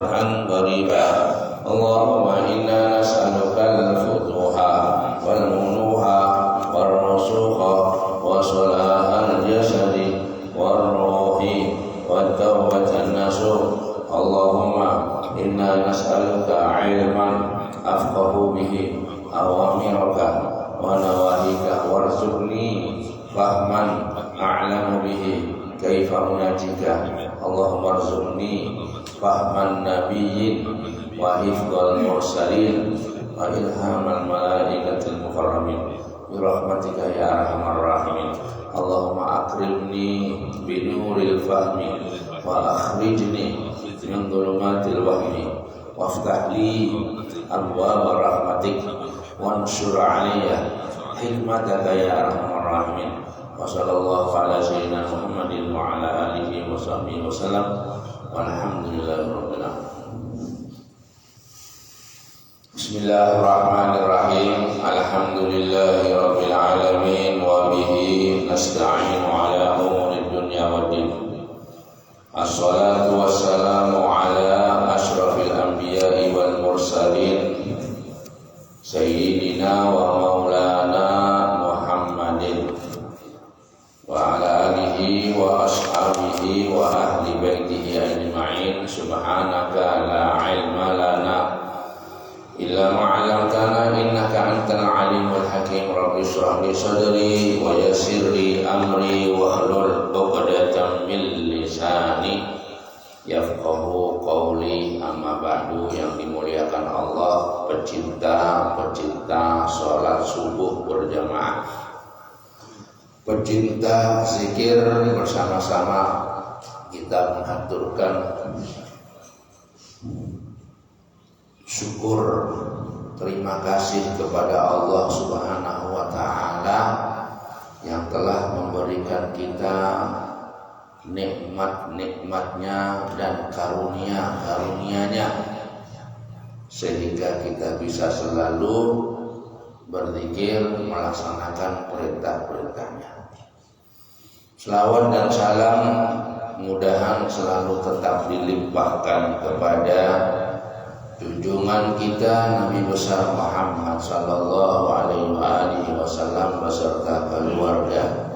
غريبا اللهم إنا نسألك الفتوح والمنوح والرسوخ وصلاح الجسد والروح والتوبة النصوح اللهم إنا نسألك علما أفقه به أوامرك ونواهيك وارزقني فهما أعلم به كيف أناجيك اللهم ارزقني فهم النبيين وحفظ المرسلين وإلهام الملائكة المكرمين برحمتك يا أرحم الراحمين اللهم أكرمني بنور الفهم وأخرجني من ظلمات الوهم وافتح لي أبواب رحمتك وانشر علي حكمتك يا أرحم الراحمين وصلى الله على سيدنا محمد وعلى آله وصحبه وسلم walhamdulillahi rabbil alamin. Bismillahirrahmanirrahim. Alhamdulillahi rabbil alamin wa bihi nasta'inu ala umuri dunya waddin. Assalatu wassalamu ala asyrafil anbiya'i wal mursalin sayyidina wa maulana Muhammadin wa ala alihi wa ashabihi wa ahli baitihi ajma'in. Subhanaka la ilma lana illa ma 'allamtana innaka antal alimul hakim. Rabbi shrah li sadri wa yassir li amri wa hlul 'uqdatam min lisani yafqahu qawli. Amma ba'du, yang dimuliakan Allah, pecinta salat subuh berjamaah, pecinta zikir bersama-sama, kita mengaturkan syukur terima kasih kepada Allah Subhanahu wa taala yang telah memberikan kita nikmat-nikmatnya dan karunia-karunianya sehingga kita bisa selalu berzikir, melaksanakan perintah-perintahnya. Selawat dan salam mudahan selalu tetap dilimpahkan kepada junjungan kita Nabi besar Muhammad sallallahu alaihi wasallam beserta keluarga,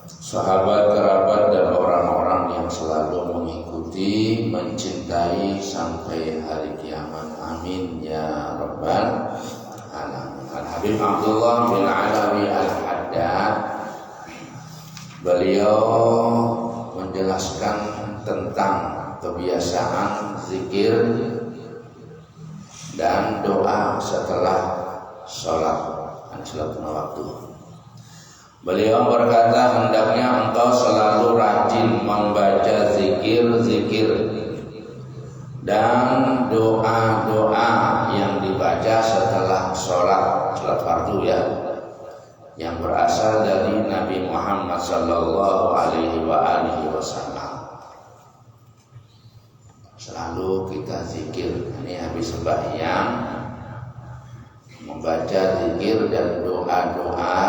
sahabat, kerabat dan orang-orang yang selalu mengikuti, mencintai sampai hari kiamat. Amin ya rabbal alamin. Al-Habib Abdullah bin Alawi Al-Haddad, beliau menjelaskan tentang kebiasaan zikir dan doa setelah sholat dan sholat waktu. Beliau berkata, hendaknya engkau selalu rajin membaca zikir-zikir dan doa-doa yang dibaca setelah sholat fardu ya, yang berasal dari Nabi Muhammad sallallahu alaihi wasallam. Selalu kita zikir, ini habis sembahyang membaca zikir dan doa-doa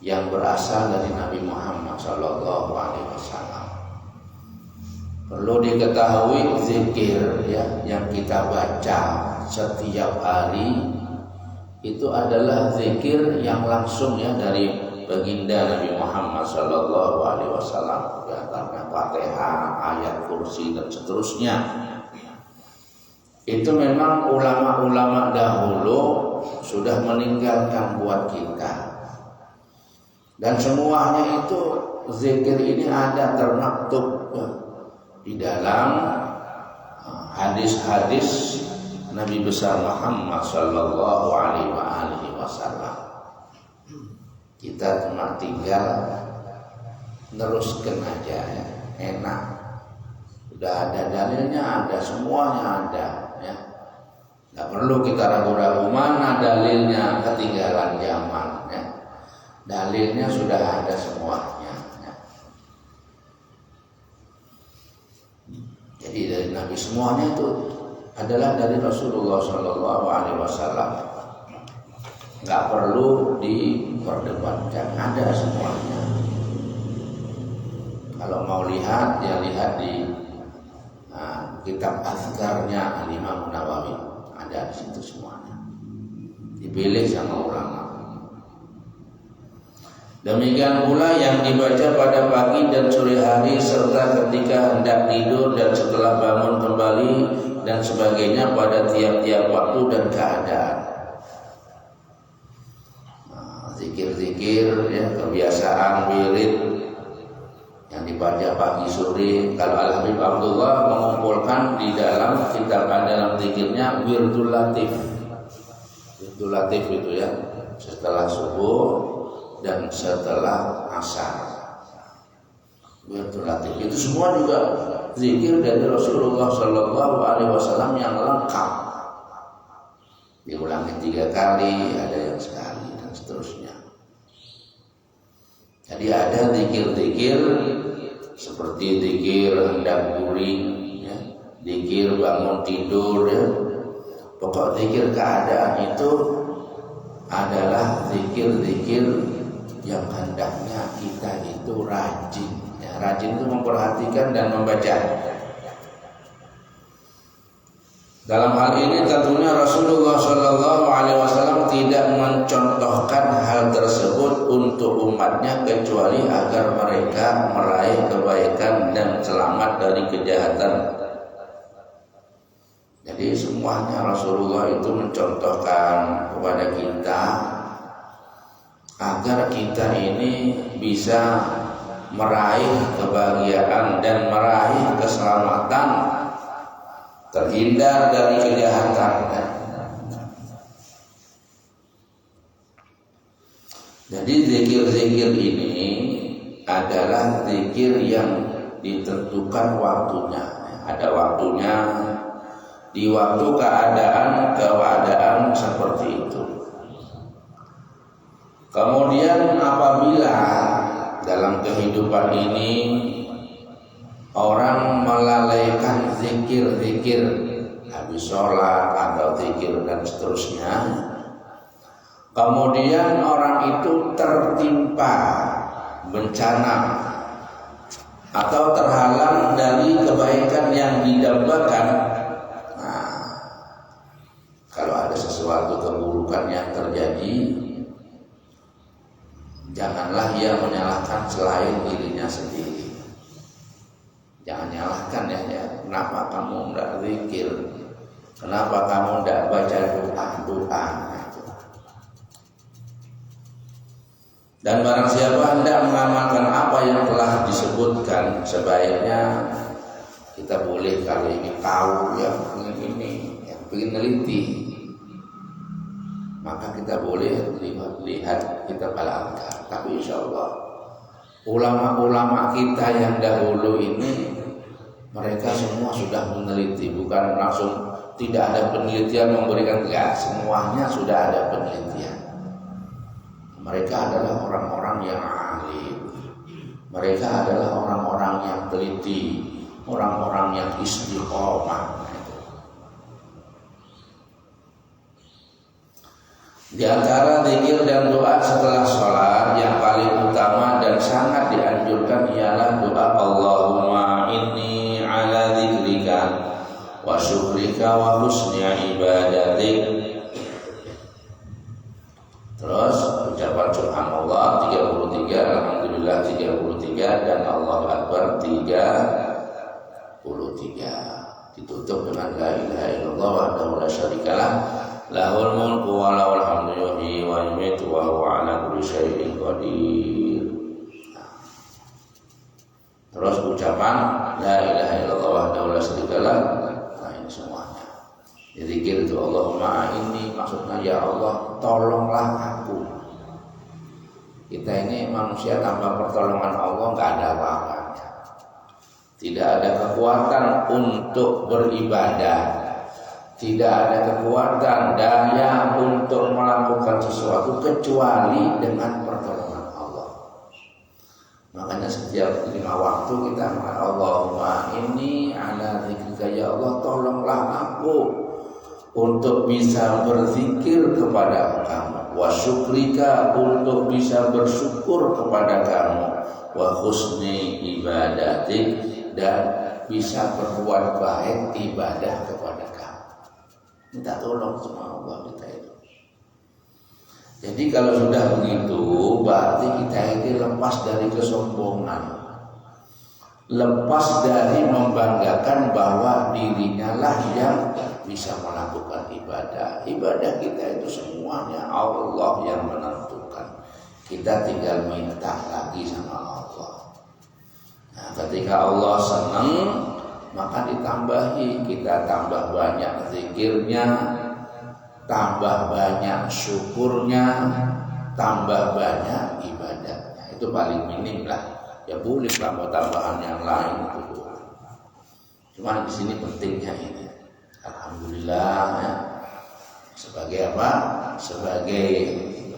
yang berasal dari Nabi Muhammad sallallahu alaihi wasallam. Perlu diketahui zikir ya yang kita baca setiap hari itu adalah zikir yang langsung ya dari baginda Nabi Muhammad sallallahu alaihi wasallam, di antaranya Fatihah, ayat kursi dan seterusnya. Itu memang ulama-ulama dahulu sudah meninggalkan buat kita. Dan semuanya itu zikir ini ada termaktub di dalam hadis-hadis Nabi besar Muhammad sallallahu alaihi wasallam. Kita cuma tinggal neruskan aja ya, enak. Sudah ada dalilnya, ada semuanya ada ya. Enggak perlu kita ragu-ragu mana dalilnya, ketinggalan zaman ya. Dalilnya sudah ada semuanya ya. Jadi dari Nabi semuanya itu adalah dari Rasulullah sallallahu alaihi wasallam. Enggak perlu diperdebatkan, ada semuanya. Kalau mau lihat ya lihat di kitab azkarnya Imam Nawawi ada di situ semuanya. Dipilih sama ulama. Demikian pula yang dibaca pada pagi dan sore hari serta ketika hendak tidur dan setelah bangun kembali dan sebagainya pada tiap-tiap waktu dan keadaan. Zikir-zikir ya, kebiasaan wirid yang dibaca pagi sore. Kalau Al-Habib Abdullah mengumpulkan di dalam kitab dalam zikirnya Wirdul Latif. Wirdul Latif itu ya, setelah subuh dan setelah asar. Wirdul Latif itu semua juga zikir dari Rasulullah Sallallahu Alaihi Wasallam yang lengkap. Diulangi 3 kali, ada yang sekali dan seterusnya. Jadi ada zikir-zikir seperti zikir hendak guring, ya, zikir bangun tidur, ya. Pokok zikir keadaan itu adalah zikir-zikir yang hendaknya kita itu rajin. Ya, rajin itu memperhatikan dan membaca. Dalam hal ini tentunya Rasulullah Shallallahu Alaihi Wasallam tidak mencontohkan hal tersebut untuk umatnya kecuali agar mereka meraih kebaikan dan selamat dari kejahatan. Jadi semuanya Rasulullah itu mencontohkan kepada kita agar kita ini bisa meraih kebahagiaan dan meraih keselamatan, terhindar dari kejahatan. Jadi zikir-zikir ini adalah zikir yang ditentukan waktunya. Ada waktunya, di waktu keadaan seperti itu. Kemudian apabila dalam kehidupan ini orang melalaikan zikir-zikir habis sholat atau zikir dan seterusnya, kemudian orang itu tertimpa bencana atau terhalang dari kebaikan yang didambakan. Nah, kalau ada sesuatu keburukan yang terjadi, janganlah ia menyalahkan selain dirinya sendiri. Jangan nyalahkan ya, kenapa kamu tidak zikir, kenapa kamu tidak baca doa. Dan barang siapa hendak mengamalkan apa yang telah disebutkan, sebaiknya kita boleh kalau ingin tahu ya, ingin neliti, maka kita boleh lihat kitab Al-Azkar. Tapi insya Allah ulama-ulama kita yang dahulu ini, mereka semua sudah meneliti, bukan langsung tidak ada penelitian memberikan, enggak, semuanya sudah ada penelitian. Mereka adalah orang-orang yang alim, mereka adalah orang-orang yang teliti, orang-orang yang istiqomah. Di antara zikir dan doa setelah sholat yang paling utama dan sangat dianjurkan ialah doa Allahumma inni ala dzikrika wa syukrika wa husni ibadatik. Terus ucapan subhanallah 33, alhamdulillah 33, dan Allahu Akbar 33. Ditutup dengan la ilaha illallah wahdahu la syarikalah, lahul mulku wa lahul hamdu yuhyi wa yumiitu wa huwa ala kulli syai'in qadir. Terus ucapan la ilaha illallah wahdahu la syarikalah. Nah, ini semuanya. Zikir itu Allahumma inni, maksudnya ya Allah tolonglah aku. Kita ini manusia tanpa pertolongan Allah nggak ada apa-apanya. Tidak ada kekuatan untuk beribadah, tidak ada kekuatan daya untuk melakukan sesuatu kecuali dengan pertolongan Allah. Makanya setiap 5 waktu kita mengatakan Allahumma inni ala dzikrika, ya Allah tolonglah aku untuk bisa berzikir kepada kamu, wa syukrika untuk bisa bersyukur kepada kamu, wa husni ibadatik dan bisa berbuat baik ibadah kepada kamu. Minta tolong sama Allah kita itu. Jadi kalau sudah begitu, berarti kita ini lepas dari kesombongan, lepas dari membanggakan bahwa dirinya lah yang bisa melakukan ibadah. Ibadah kita itu semuanya Allah yang menentukan. Kita tinggal minta lagi sama Allah. Nah, ketika Allah senang, maka ditambahi, kita tambah banyak zikirnya, tambah banyak syukurnya, tambah banyak ibadahnya. Itu paling minim lah. Ya boleh tambah-tambahan yang lain itu. Cuma di sini pentingnya ini. Alhamdulillah ya. Sebagai apa? Sebagai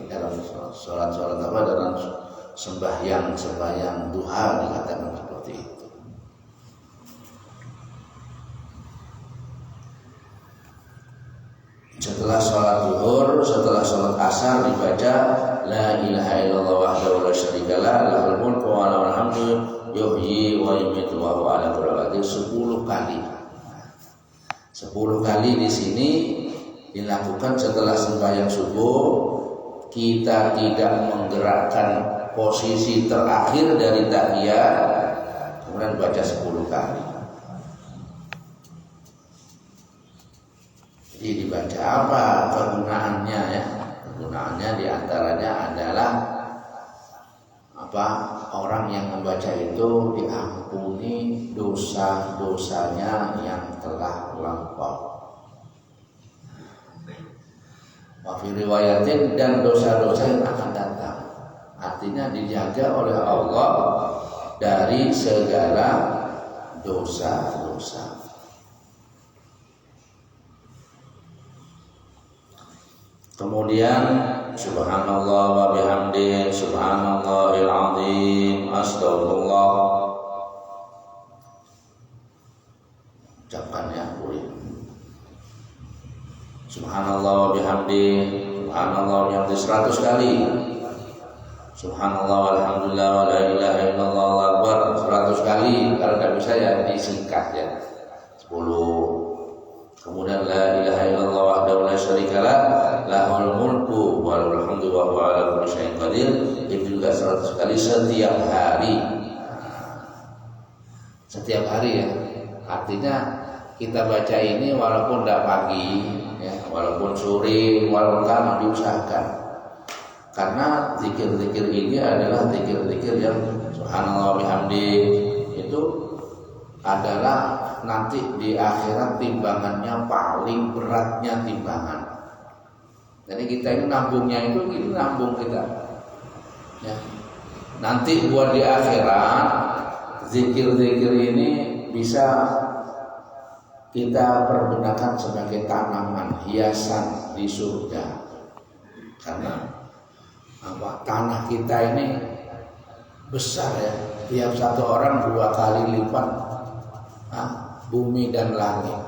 dalam sholat-sholat apa, dalam sembahyang duha dikatakan seperti itu. Setelah sholat zuhur, setelah sholat asar dibaca la ilaha illallah wahdahu la syarikalah lahul mulku wa lahul hamdu yuhyi wa yumiitu wa huwa ala kulli syai'in 10 kali. 10 kali di sini dilakukan setelah sembahyang subuh. Kita tidak menggerakkan posisi terakhir dari tahiyat, kemudian baca 10 kali. Jadi dibaca apa kegunaannya ya? Kegunaannya diantaranya adalah apa? Orang yang membaca itu diampuni dosa-dosanya yang telah lampau. Wa fi riwayatin, dan dosa-dosa yang akan datang. Artinya dijaga oleh Allah dari segala dosa-dosa. Kemudian subhanallah wa bihamdi subhanallahil azim astagfirullah. Ucapkan ya, boleh. Subhanallah wa bihamdi subhanallah wa bihamdi 100 kali. Subhanallah walhamdulillah wa la ilaha illallah Allahu akbar 100 kali. Kalau tidak bisa ya disingkat ya. 10. Kemudian la ilaha illallah wahdahu la syarikalah lahul mulku wa lahul hamdu wa huwa ala kulli syai'in qadir. Itu juga 100 kali setiap hari. Setiap hari ya. Artinya kita baca ini walaupun tidak pagi ya, walaupun sore, walaupun malam diusahakan. Karena zikir-zikir ini adalah zikir-zikir yang subhanallah bihamdi itu adalah nanti di akhirat timbangannya paling beratnya timbangan. Jadi kita ini nabungnya itu gini, nabung kita. Ya. Nanti buat di akhirat zikir-zikir ini bisa kita pergunakan sebagai tanaman hiasan di surga. Karena apa? Tanah kita ini besar ya. Tiap satu orang 2 kali lipat bumi dan langit.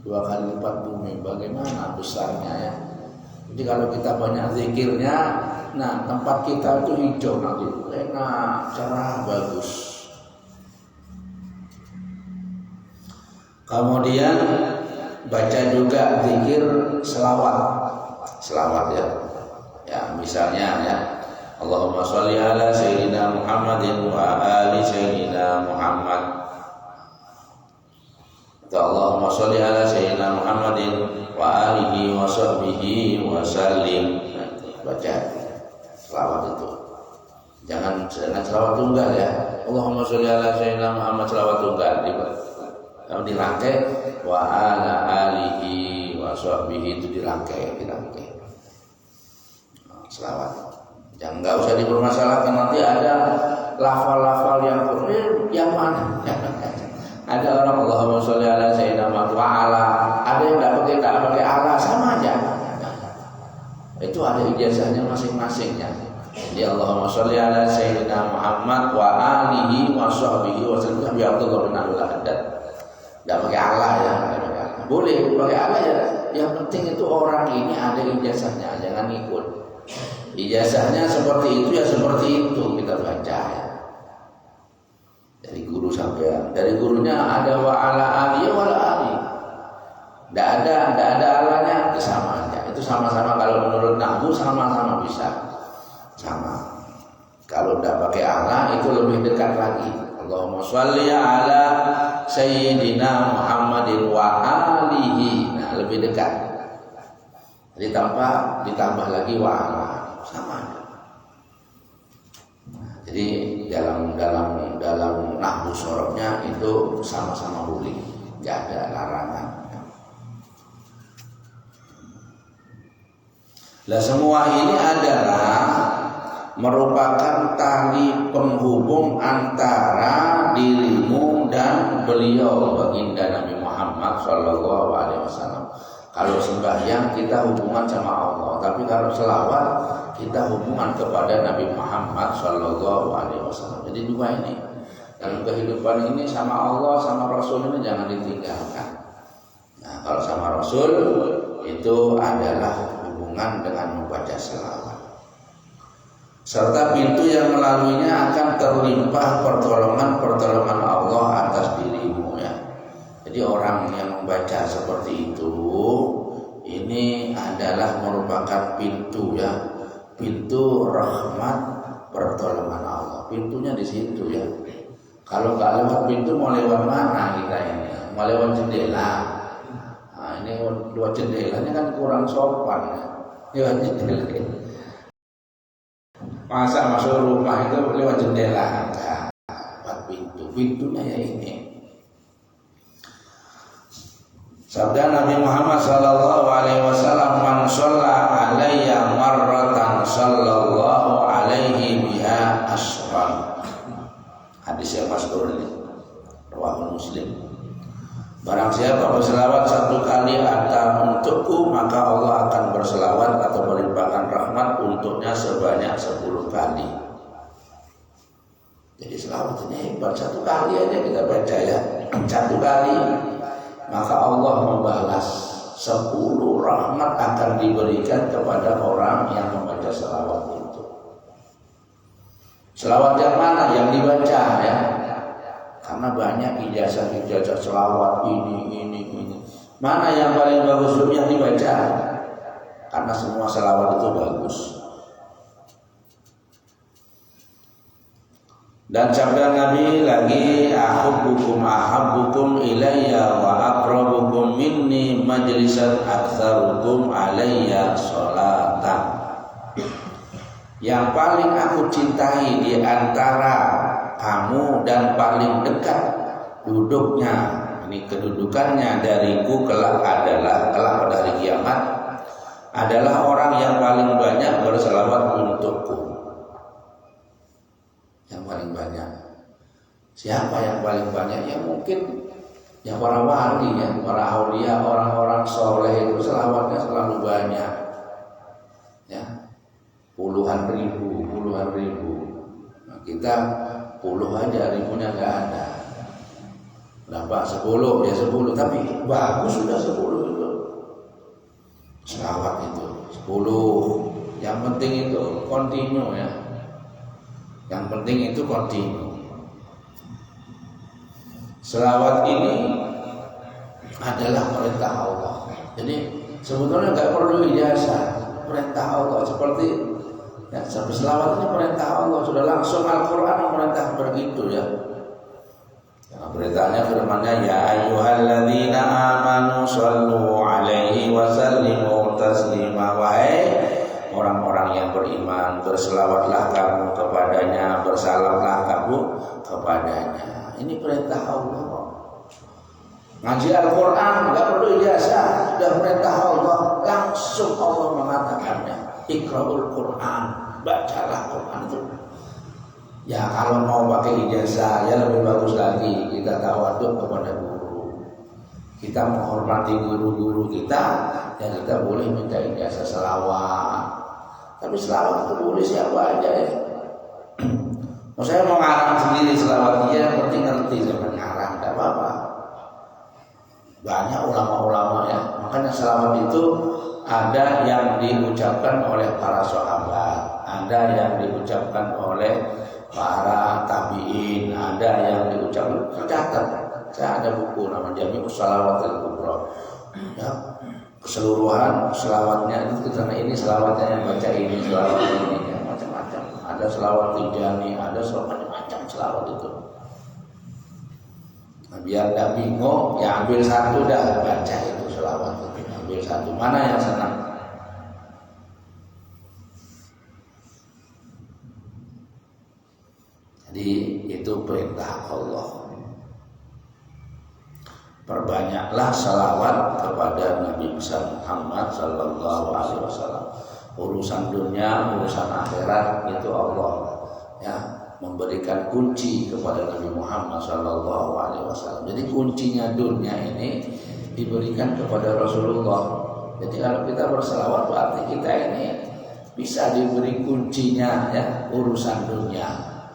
2 kali lipat bumi. Bagaimana besarnya ya. Jadi kalau kita banyak zikirnya, nah tempat kita itu hijau nanti, enak, cerah, bagus. Kemudian baca juga zikir selawat ya. Ya misalnya ya, Allahumma sholli ala sayyidina Muhammadin wa ali sayyidina Muhammad. Allahumma sholli ala sayyidina Muhammadin wa alihi wa sahbihi wa sallim. Baca selawat itu. Jangan selawat tunggal ya. Allahumma sholli ala sayyidina Muhammad selawat tunggal. Kalau dirangkai wa ala alihi wa sahbihi itu dirangkai. Selawat. Jangan, enggak usah dipermasalahkan, nanti ada lafal-lafal yang mana? Ada orang Allahumma sholli ala sayyidina Muhammad wa ala, ada yang enggak pakai ala, sama aja. Itu ada ijazahnya masing-masingnya. Jadi Allahumma sholli ala sayyidina Muhammad wa alihi wa sahbihi wa sallam bi Abdullah bin Abdul Haddad. Enggak pakai ala ya, boleh pakai ala ya. Yang penting itu orang ini ada ijazahnya, jangan ikut. Ijazahnya seperti itu ya seperti itu kita baca ya. Dari guru sampai dari gurunya ada wa ala ali wa ala ali. Tidak ada alanya, itu sama aja. Itu sama-sama kalau menurut nahwu sama-sama bisa. Sama. Kalau tidak pakai ala itu lebih dekat lagi. Allahumma sholli ala sayyidina Muhammadin wa alihi. Nah, lebih dekat. Jadi tanpa ditambah lagi wa ala. Sama aja. Jadi dalam nahwu sorobnya itu sama-sama boleh, tidak ada larangan. Lah semua ini adalah merupakan tali penghubung antara dirimu dan beliau, baginda Nabi Muhammad Shallallahu Alaihi Wasallam. Kalau sembahyang kita hubungan sama Allah, tapi kalau selawat kita hubungan kepada Nabi Muhammad Shallallahu Alaihi Wasallam. Jadi dua ini dalam kehidupan ini sama Allah sama Rasul ini jangan ditinggalkan. Nah, kalau sama Rasul itu adalah hubungan dengan membaca selawat. Serta pintu yang melaluinya akan terlimpah pertolongan Allah atas dirimu ya. Jadi orang yang membaca seperti itu ini adalah merupakan pintu ya, pintu rahmat pertolongan Allah. Pintunya di situ ya. Kalau nggak lewat pintu mau lewat mana kita ini? Mau lewat jendela. Nah, ini lewat jendelanya kan kurang sopan ya. Lewat jendela. Masa masuk rumah itu lewat jendela? Enggak. Lewat pintu. Pintunya ya ini. Sabda Nabi Muhammad sallallahu alaihi wasallam, "Man shalla alayya marratan sallallahu alaihi biha asran." Hadis yang masyhur ini, riwayat Muslim. Barang siapa berselawat satu kali untukku, maka Allah akan berselawat atau melimpahkan rahmat untuknya sebanyak 10 kali. Jadi selawat ini hebat, satu kali aja kita baca ya, satu kali. Maka Allah membalas 10 rahmat akan diberikan kepada orang yang membaca selawat itu. Selawat yang mana? Yang dibaca ya. Karena banyak ijazah selawat ini. Mana yang paling bagus yang dibaca? Karena semua selawat itu bagus. Dan sabda Nabi lagi, ahabbukum ilayya wa aqrabukum minni majlisan aktsarukum alayya sholatan. Yang paling aku cintai di antara kamu dan paling dekat duduknya, ini kedudukannya dariku kelak pada hari kiamat adalah orang yang paling banyak berselawat untukku. Yang paling banyak. Siapa yang paling banyak? Ya mungkin yang para wali ya, para aulia, orang-orang soleh itu selawatnya selalu banyak. Ya. Puluhan ribu. Nah, kita 10 aja, ribunya enggak ada. Berapa? 10 ya 10, tapi bagus sudah 10 itu. Selawat itu 10. Yang penting itu kontinu ya. Yang penting itu kontinu. Selawat ini adalah perintah Allah. Jadi sebetulnya nggak perlu ijazah, perintah Allah. Seperti ya, selawat ini perintah Allah. Sudah langsung Al-Quran memerintah begitu ya. Nah, perintahnya firman-Nya, ya ayyuhalladzina amanu shallu alaihi wa sallimu taslima. Wahai orang-orang yang beriman, berselawatlah kamu kepadanya, bersalamlah kamu kepadanya. Ini perintah Allah. Ngaji Al-Quran nggak perlu ijazah, sudah perintah Allah, langsung Allah mengatakannya. Iqra'ul Quran, bacalah Quran itu. Ya kalau mau pakai ijazah ya lebih bagus lagi kita tawaduk kepada guru. Kita menghormati guru-guru kita, ya kita boleh minta ijazah selawat. Tapi selawat itu boleh siapa aja ya. Saya mau ngarang sendiri selawat dia, penting ngerti sama ngarang, tidak apa-apa. Banyak ulama-ulama ya, makanya selawat itu ada yang diucapkan oleh para sahabat, ada yang diucapkan oleh para tabi'in, ada yang diucapkan tercatat. Saya ada buku nama Jami'us Shalawatil Kubra. Ya, keseluruhan selawatnya itu karena ini selawatnya yang baca ini selawat ini ya, macam-macam. Ada selawat Tijani, ada macam-macam selawat itu. Nah, biar tidak bingung, ya ambil satu dah baca itu selawat itu. Ambil satu, mana yang senang? Jadi itu perintah Allah. Perbanyaklah salawat kepada Nabi Muhammad sallallahu alaihi wasallam. Urusan dunia, urusan akhirat itu Allah ya memberikan kunci kepada Nabi Muhammad sallallahu alaihi wasallam. Jadi kuncinya dunia ini diberikan kepada Rasulullah. Jadi kalau kita berselawat berarti kita ini bisa diberi kuncinya ya urusan dunia.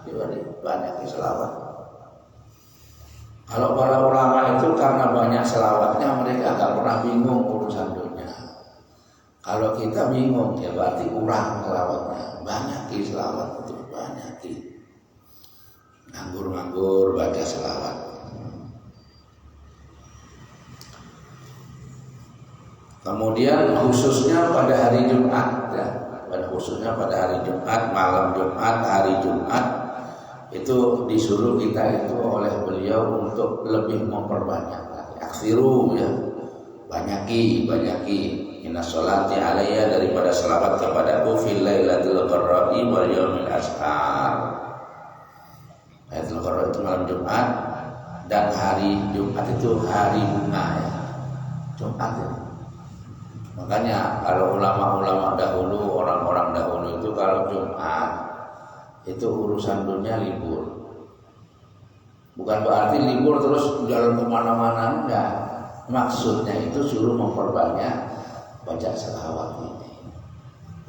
Diberi banyak selawat. Kalau para ulama itu karena banyak selawatnya mereka gak pernah bingung urusan dunia. Kalau kita bingung ya berarti kurang selawatnya. Banyaki selawat itu banyaki. Nganggur-nganggur baca selawat. Kemudian khususnya pada hari Jumat ya. Khususnya pada hari Jumat, malam Jumat, hari Jumat itu disuruh kita itu oleh beliau untuk lebih memperbanyak lagi. Aksiru ya, banyaki inna sholati alayya daripada selawat kepada aku fil lailatul qadri wal yaumil ashar. Lailatul qadri itu malam Jumat dan hari Jumat itu hari bunga ya. Jumat ya. Makanya kalau ulama-ulama dahulu, orang-orang dahulu itu kalau Jumat itu urusan dunia libur. Bukan berarti libur terus jalan kemana-mana, enggak. Maksudnya itu suruh memperbanyak baca selawat ini.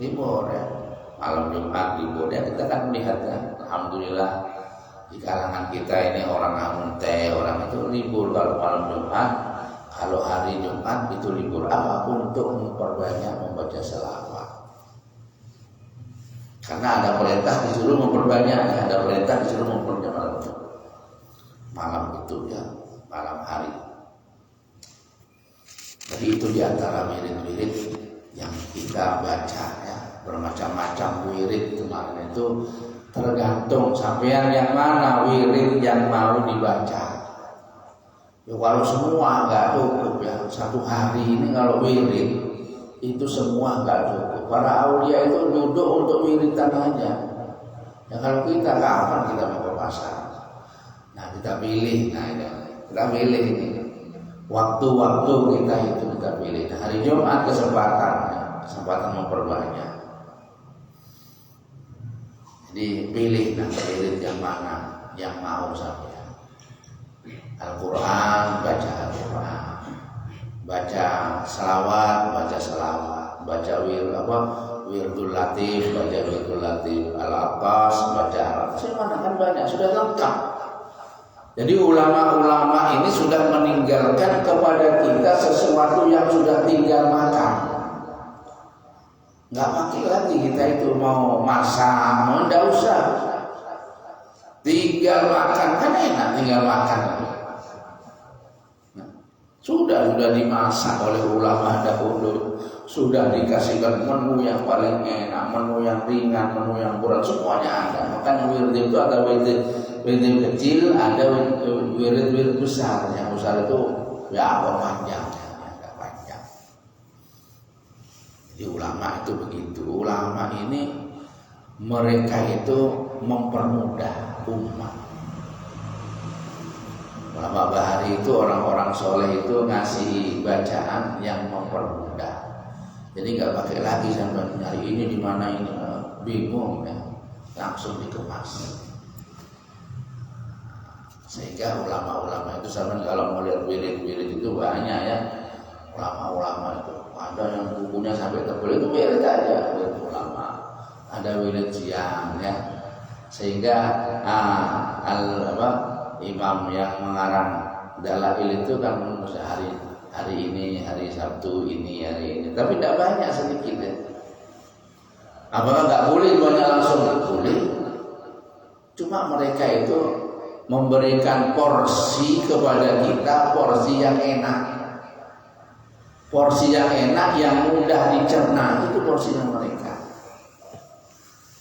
Libur ya, malam Jumat libur ya. Kita kan melihatnya, alhamdulillah di kalangan kita ini orang amunte, orang itu libur kalau malam Jumat. Kalau hari Jumat itu libur apa? Untuk memperbanyak membaca selawat. Karena ada perintah disuruh memperbanyak, ada perintah disuruh memperbanyak malam itu ya, malam hari. Jadi itu diantara wirid-wirid yang kita baca ya, bermacam-macam wirid kemarin itu tergantung sampean yang mana wirid yang mau dibaca. Ya, kalau semua nggak cukup ya, satu hari ini kalau wirid itu semua nggak cukup. Para aulia itu duduk untuk wiridan aja. Ya kalau kita kapan kita mau ke pasar? Nah kita pilih, kita pilih ini. Waktu-waktu kita itu kita pilih. Nah, hari Jumat kesempatan memperbanyak. Jadi pilih wirid yang mana yang mau sampai. Al-Quran, baca Al-Quran. Baca selawat, baca wirdul latif, baca wirdul latif, al-atas, baca al-atas, mana kan banyak, sudah lengkap. Jadi ulama-ulama ini sudah meninggalkan kepada kita sesuatu yang sudah tinggal makan. Nggak pakai lagi kita itu mau masak, nggak usah. Tinggal makan, kan enak tinggal makan. Sudah dimasak oleh ulama dahulu, sudah dikasihkan menu yang paling enak, menu yang ringan, menu yang berat, semuanya ada. Makanya wirid itu ada wirid kecil, ada wirid besar. Yang besar itu ya panjang. Jadi ulama itu begitu. Ulama ini mereka itu mempermudah umat. Ulama bahari itu orang-orang soleh itu ngasih bacaan yang mempermudah. Jadi nggak pakai lagi sampai nyari ini di mana ini, bingung ya, langsung dikemas. Sehingga ulama-ulama itu sama kalau mau lihat wirid-wirid itu banyak ya. Ulama-ulama itu ada yang bukunya sampai tebel itu wirid aja, wirid ulama. Ada wirid siang ya. Sehingga imam yang mengarang dalail itu kan hari ini, hari Sabtu ini, hari ini. Tapi tidak banyak, sedikit ya. Apakah nggak boleh banyak langsung? Nggak boleh. Cuma mereka itu memberikan porsi kepada kita, porsi yang enak. Porsi yang enak, yang mudah dicerna, itu porsinya mereka.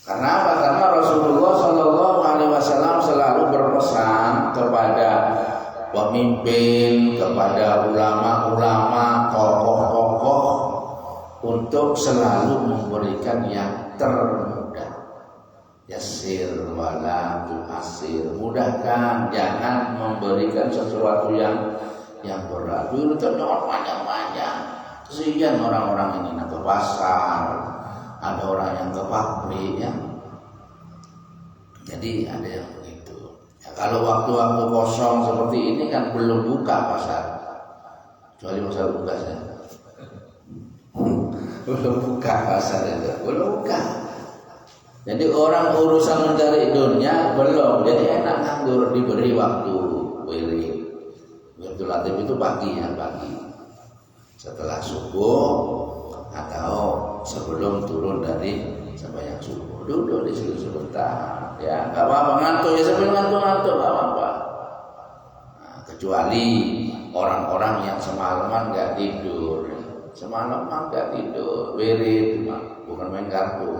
Karena apa? Karena Rasulullah SAW selalu berpesan kepada pemimpin, kepada ulama-ulama, tokoh-tokoh untuk selalu memberikan yang termudah. Yasir wala tu'asir, mudahkan, jangan memberikan sesuatu yang berat. Dulu ternyata panjang-panjang. Kesian orang-orang ini ke pasar, ada orang yang ke pabrik ya. Jadi ada yang begitu. Ya, kalau waktu-waktu kosong seperti ini kan belum buka pasar. Kecuali pasar buka ya. Belum buka pasar itu, belum buka. Jadi orang urusan mencari dunia belum, jadi enak nganggur, diberi waktu wirid. Wiridul Latif itu pagi. Setelah subuh atau sebelum turun dari sembahyang subuh, duduk di situ sebentar. Ya, nggak apa-apa ngantuk ya, sambil ngantuk nggak apa-apa. Nah, kecuali orang-orang yang semalaman nggak tidur, wirid, bukan main kartu.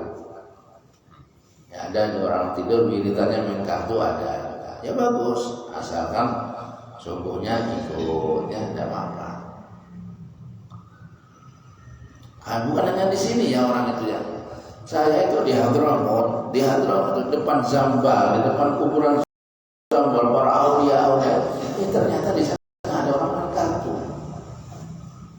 Ya, ada orang tidur wiridannya main kartu ada. Ya bagus, asalkan subuhnya ikut, ya tidak apa-apa. Kan bukan hanya di sini ya orang itu ya. Saya itu di Hadramut itu depan Zambal, di depan kuburan Zambal para aulia. Ternyata di sana ada orang main kartu.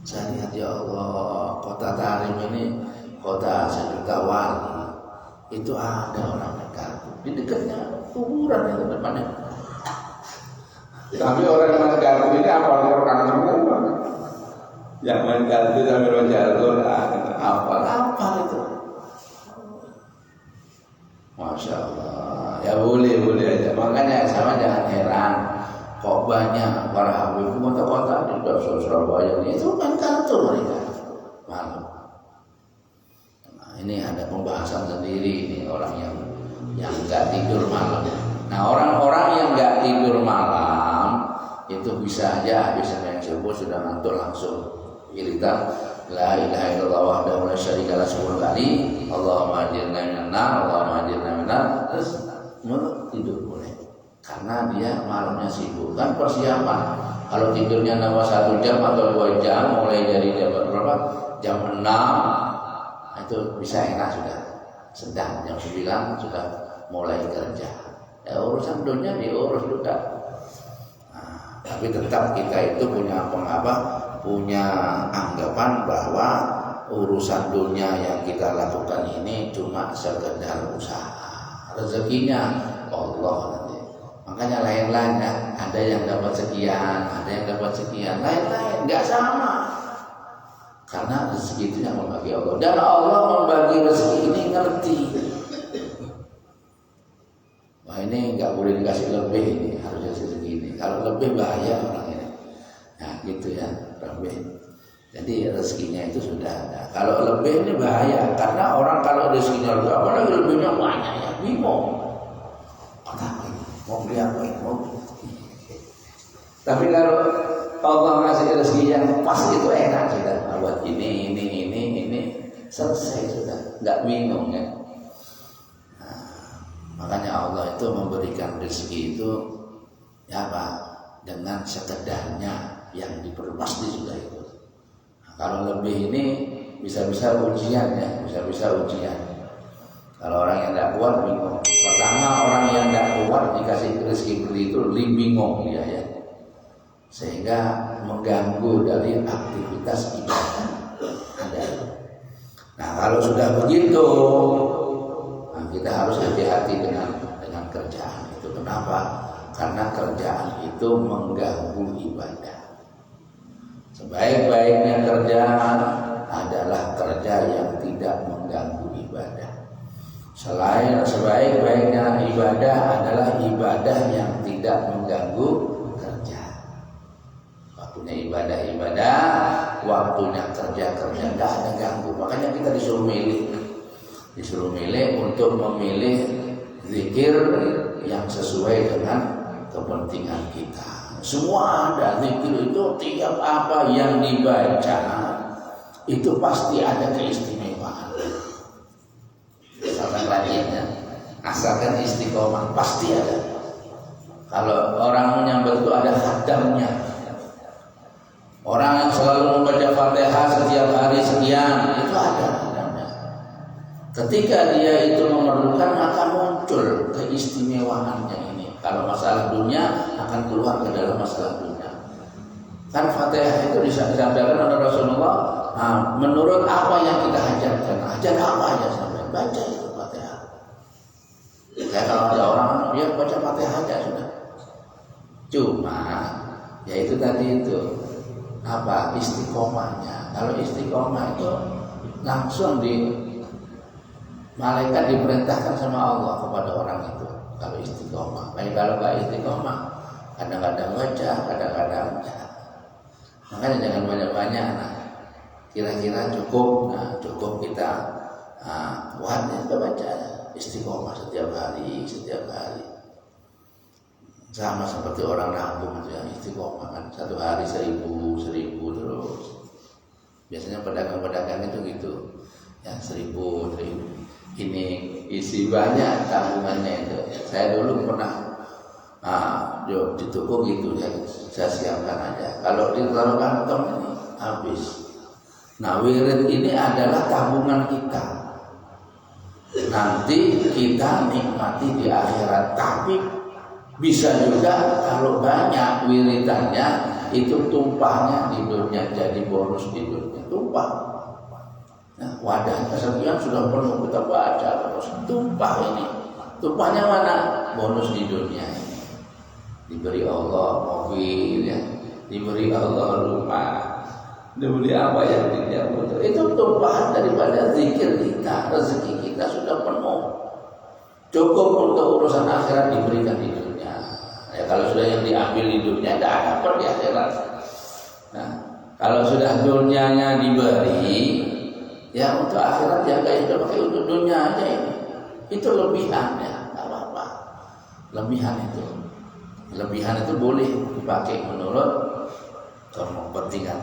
Saya lihat ya Allah, kota Tarim ini kota sejuta wali. Itu ada orang main kartu di dekatnya kuburan yang depannya. Tapi orang yang main kartu ini apa orang semua? Yang main kartu sambil baca Al-Quran, apa itu? Masya Allah, ya boleh aja. Makanya sama jangan heran, kok banyak para habib kota-kota di Surabaya ini itu main kartu mereka malam. Ini ada pembahasan sendiri ini orang yang nggak tidur malam. Nah orang-orang yang nggak tidur malam itu bisa aja habis sembahyang subuh sudah ngantuk langsung wiridan la ilaha illallah wahdahu la syarika lahu 10 kali, Allahumma ajirna minan nar, Allahumma ajirna minan nar, terus tidur boleh. Karena dia malamnya sibuk kan persiapan. Kalau tidurnya nambah 1 jam atau 2 jam mulai dari jam berapa? Jam 6 itu bisa enak sudah, sedang jam 9 sudah mulai kerja. Ya urusan dunia diurus juga. Nah, tapi tetap kita itu punya punya anggapan bahwa urusan dunia yang kita lakukan ini cuma sekedar usaha. Rezekinya Allah nanti. Makanya lain-lain ya, ada yang dapat sekian, ada yang dapat sekian, lain-lain nggak sama. Karena rezeki itu yang membagi Allah, dan Allah membagi rezeki ini ngerti. Wah ini nggak boleh dikasih lebih, ini harusnya segini. Kalau lebih bahaya orang ini. Nah gitu ya, lebih. Jadi rezekinya itu sudah ada. Kalau lebih ini bahaya, karena orang kalau rezekinya lebih, apalagi lebihnya banyak ya, bingung. Mau beli apa ini? Tapi kalau Allah ngasih rezeki yang pas itu enak sudah. Buat ini selesai sudah, nggak bingung ya. Nah, makanya Allah itu memberikan rezeki itu ya apa? Dengan sekedarnya yang diperluas juga itu. Nah, kalau lebih ini bisa-bisa ujian ya, bisa-bisa ujian. Kalau orang yang tidak kuat bingung. Pertama orang yang tidak kuat dikasih rezeki beli itu lebih bingung dia ya. Sehingga mengganggu dari aktivitas ibadah ada. Nah kalau sudah begitu, nah kita harus hati-hati dengan kerjaan itu. Kenapa? Karena kerjaan itu mengganggu ibadah. Sebaik-baiknya kerjaan adalah kerja yang tidak mengganggu ibadah. Selain sebaik-baiknya ibadah adalah ibadah yang tidak mengganggu kerja. Waktunya ibadah, waktunya kerja, tidak ada ganggu. Makanya kita disuruh milih untuk memilih zikir yang sesuai dengan kepentingan kita. Semua ada zikir itu, tiap apa yang dibaca itu pasti ada keistimewaan. Misalkan lainnya, asalkan istiqomah pasti ada. Kalau orang menyambut itu ada khatamnya. Orang yang selalu membaca Fatihah setiap hari sekian itu ada. Ketika dia itu memerlukan maka muncul keistimewaannya ini. Kalau masalah dunia akan keluar ke dalam masalah dunia. Kan Fatihah itu disabdakan oleh Rasulullah, menurut apa yang kita hajatkan. Hajat apa aja sampai baca itu Fatihah. Ya kalau ada orang dia baca Fatihah aja sudah. Cuma ya itu tadi itu apa istiqomahnya. Kalau istiqomah itu langsung malaikat diperintahkan sama Allah kepada orang itu kalau istiqomah. Baik kalau nggak istiqomah, kadang-kadang baca, kadang-kadang enggak. Makanya jangan banyak-banyak. Nah, kira-kira cukup. Nah, cukup kita buatnya kita baca istiqomah setiap hari. Sama seperti orang nabung itu yang istiqomah kan, satu hari 1000 terus. Biasanya pedagang-pedagang itu gitu, ya 1000. Ini isi banyak tabungannya itu. Saya dulu pernah di toko gitu ya, saya siapkan aja. Kalau ditaruh kantong ini habis. Nah, wirid ini adalah tabungan kita. Nanti kita nikmati di akhirat. Tapi bisa juga kalau banyak wiridannya itu tumpahnya di dunia, jadi bonus di dunia, tumpah. Nah, wadahnya sekian sudah penuh kita baca terus tumpah ini. Tumpahnya mana? Bonus di dunia ini. Diberi Allah mobil ya, diberi Allah rumah, diberi apa yang tidak butuh. Itu tumpahan daripada zikir kita, rezeki kita sudah penuh. Cukup untuk urusan akhirat diberikan di dunia. Ya, kalau sudah yang diambil di dunia tidak ada apa di akhirat. Nah, kalau sudah dunianya diberi, ya untuk akhirat ya kayak pakai untuk dunia aja ini. Itu lebihan ya, nggak apa-apa. Lebihan itu boleh dipakai menurut kepentingan.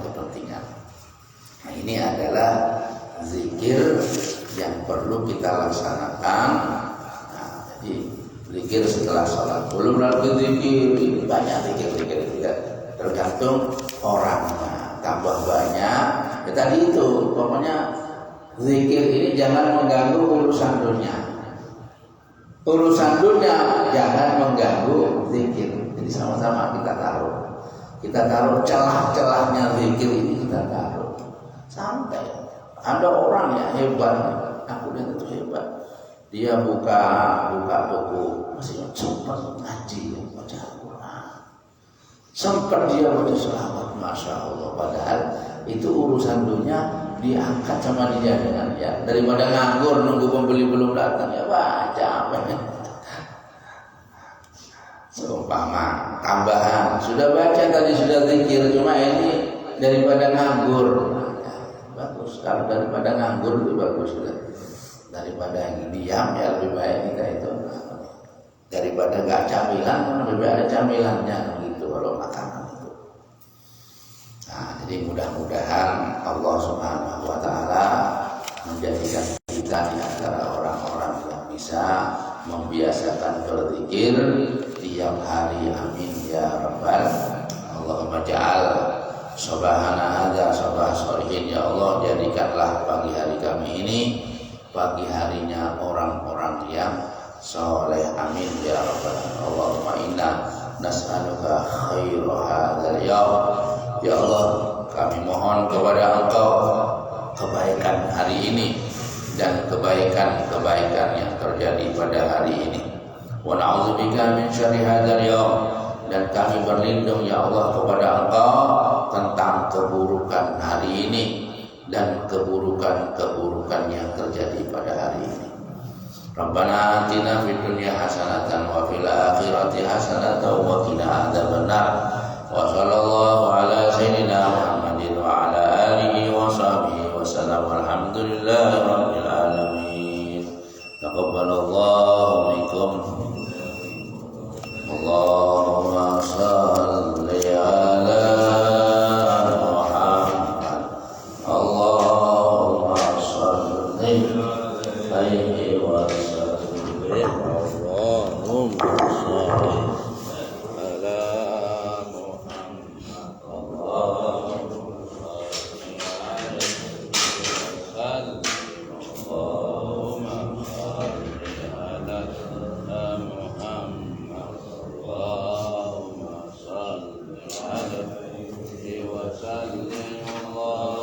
Nah, ini adalah zikir yang perlu kita laksanakan. Nah, jadi zikir setelah sholat, belum lagi zikir, ini banyak zikir tidak tergantung orangnya. Tambah banyak, ya tadi itu pokoknya zikir ini jangan mengganggu urusan dunia. Urusan dunia jangan mengganggu zikir. Jadi sama-sama kita taruh celah-celahnya zikir ini kita taruh. Santai. Ada orang yang hebat, aku lihat itu hebat. Dia buka toko, masih sempat ngaji, baca Al-Quran. Sempat dia baca selawat, masya Allah. Padahal itu urusan dunia diangkat sama dia dengan ya, daripada nganggur nunggu pembeli belum datang ya baca apa ya. Seumpama tambahan sudah baca tadi sudah zikir, cuma ini daripada nganggur ya, bagus. Kalau daripada nganggur lebih bagus sudah. Daripada yang diam ya lebih baik kita itu. Daripada nggak camilan lebih baik ada camilannya gitu kalau makanan itu. Nah, jadi mudah-mudahan Allah Subhanahu wa taala menjadikan kita di antara orang-orang yang bisa membiasakan berzikir tiap hari. Amin ya rabbal. Allahumma ja'al subhana hadza sabah sholihin. Ya Allah, jadikanlah pagi hari kami ini pagi harinya orang-orang yang soleh. Amin ya rabbal. Allahumma inna nas'aluka khaira hadzal yaum. Ya Allah, kami mohon kepada Engkau kebaikan hari ini dan kebaikan-kebaikan yang terjadi pada hari ini. Wa na'udzubika min syarri hadzal yaum, dan kami berlindung ya Allah kepada Engkau tentang keburukan hari ini dan keburukan-keburukan yang terjadi pada hari ini. Rabbana atina fid dunya hasanatan wa fil akhirati hasanatan wa qina adzabannar. Wa sallallahu ala sayyidina Muhammadin wa ala alihi wa sahbihi wa sallam. Alhamdulillahi rabbil alamin. Taqabbalallahu minkum إلا الله